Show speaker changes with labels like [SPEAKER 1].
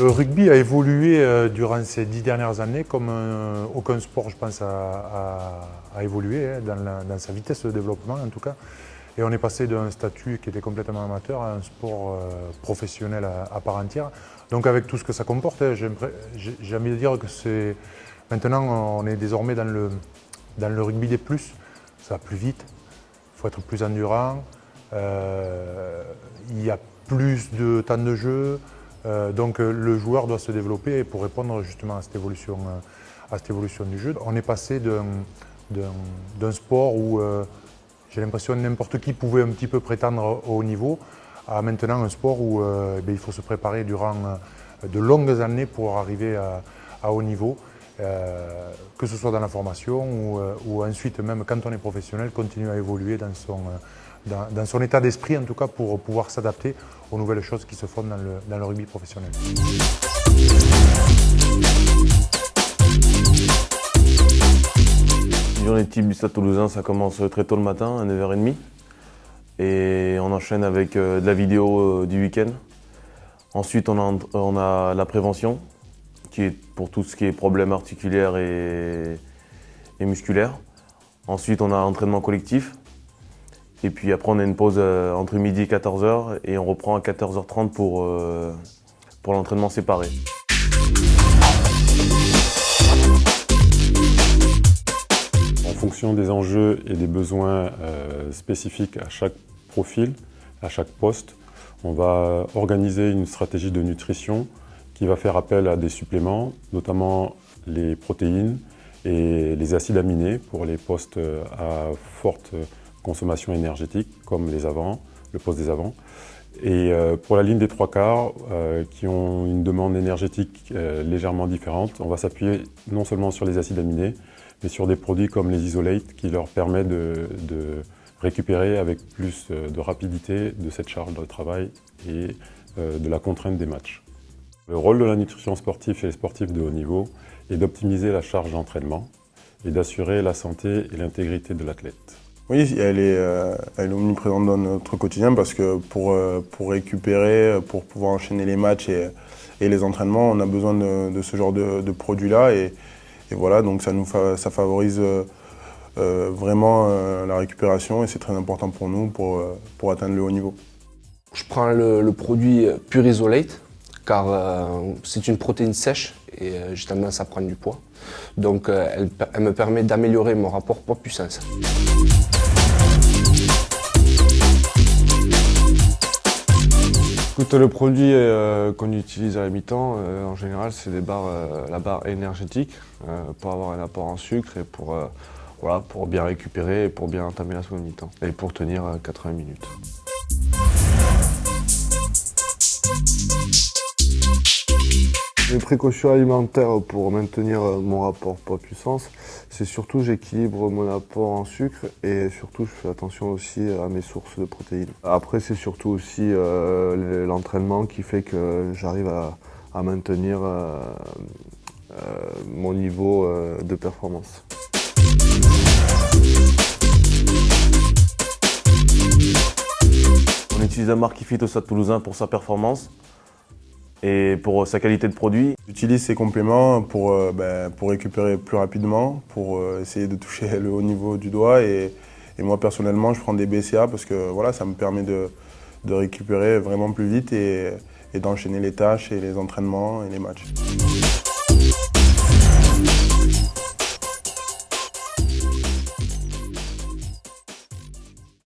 [SPEAKER 1] Le rugby a évolué durant ces 10 dernières années comme aucun sport, je pense, a évolué dans sa vitesse de développement en tout cas. Et on est passé d'un statut qui était complètement amateur à un sport professionnel à part entière. Donc avec tout ce que ça comporte, j'ai envie de dire que c'est... Maintenant, on est désormais dans le rugby des plus. Ça va plus vite, il faut être plus endurant, il y a plus de temps de jeu. Donc le joueur doit se développer pour répondre justement à cette évolution du jeu. On est passé d'un sport où j'ai l'impression que n'importe qui pouvait un petit peu prétendre au haut niveau à maintenant un sport où il faut se préparer durant de longues années pour arriver à haut niveau, que ce soit dans la formation ou ensuite même quand on est professionnel, continuer à évoluer dans son état d'esprit en tout cas pour pouvoir s'adapter aux nouvelles choses qui se font dans le rugby professionnel.
[SPEAKER 2] Une journée type du Stade Toulousain, ça commence très tôt le matin, à 9h30. Et on enchaîne avec de la vidéo du week-end. Ensuite, on a la prévention, qui est pour tout ce qui est problèmes articulaires et musculaires. Ensuite, on a l'entraînement collectif. Et puis après, on a une pause entre midi et 14h et on reprend à 14h30 pour l'entraînement séparé.
[SPEAKER 3] En fonction des enjeux et des besoins spécifiques à chaque profil, à chaque poste, on va organiser une stratégie de nutrition qui va faire appel à des suppléments, notamment les protéines et les acides aminés pour les postes à forte consommation énergétique, comme les avants, le poste des avants. Et pour la ligne des trois quarts, qui ont une demande énergétique légèrement différente, on va s'appuyer non seulement sur les acides aminés, mais sur des produits comme les isolates qui leur permettent de récupérer avec plus de rapidité de cette charge de travail et de la contrainte des matchs. Le rôle de la nutrition sportive chez les sportifs de haut niveau est d'optimiser la charge d'entraînement et d'assurer la santé et l'intégrité de l'athlète.
[SPEAKER 4] Oui, elle est omniprésente dans notre quotidien parce que pour récupérer, pour pouvoir enchaîner les matchs et les entraînements, on a besoin de ce genre de produits-là. Et voilà, donc ça favorise vraiment la récupération et c'est très important pour nous pour atteindre le haut niveau.
[SPEAKER 5] Je prends le produit Pure Isolate car c'est une protéine sèche et j'ai tendance à prendre du poids. Donc elle me permet d'améliorer mon rapport poids-puissance.
[SPEAKER 6] Écoute, le produit qu'on utilise à la mi-temps, en général, c'est la barre énergétique pour avoir un apport en sucre et pour bien récupérer et pour bien entamer la seconde mi-temps et pour tenir 80 minutes. Les précautions alimentaires pour maintenir mon rapport poids-puissance, c'est surtout j'équilibre mon apport en sucre et surtout je fais attention aussi à mes sources de protéines. Après c'est surtout aussi l'entraînement qui fait que j'arrive à maintenir mon niveau de performance.
[SPEAKER 2] On utilise la marque Ifit au Stade Toulousain pour sa performance et pour sa qualité de produit.
[SPEAKER 4] J'utilise ces compléments pour récupérer plus rapidement, pour essayer de toucher le haut niveau du doigt. Et moi personnellement, je prends des BCA parce que voilà, ça me permet de récupérer vraiment plus vite et d'enchaîner les tâches et les entraînements et les matchs.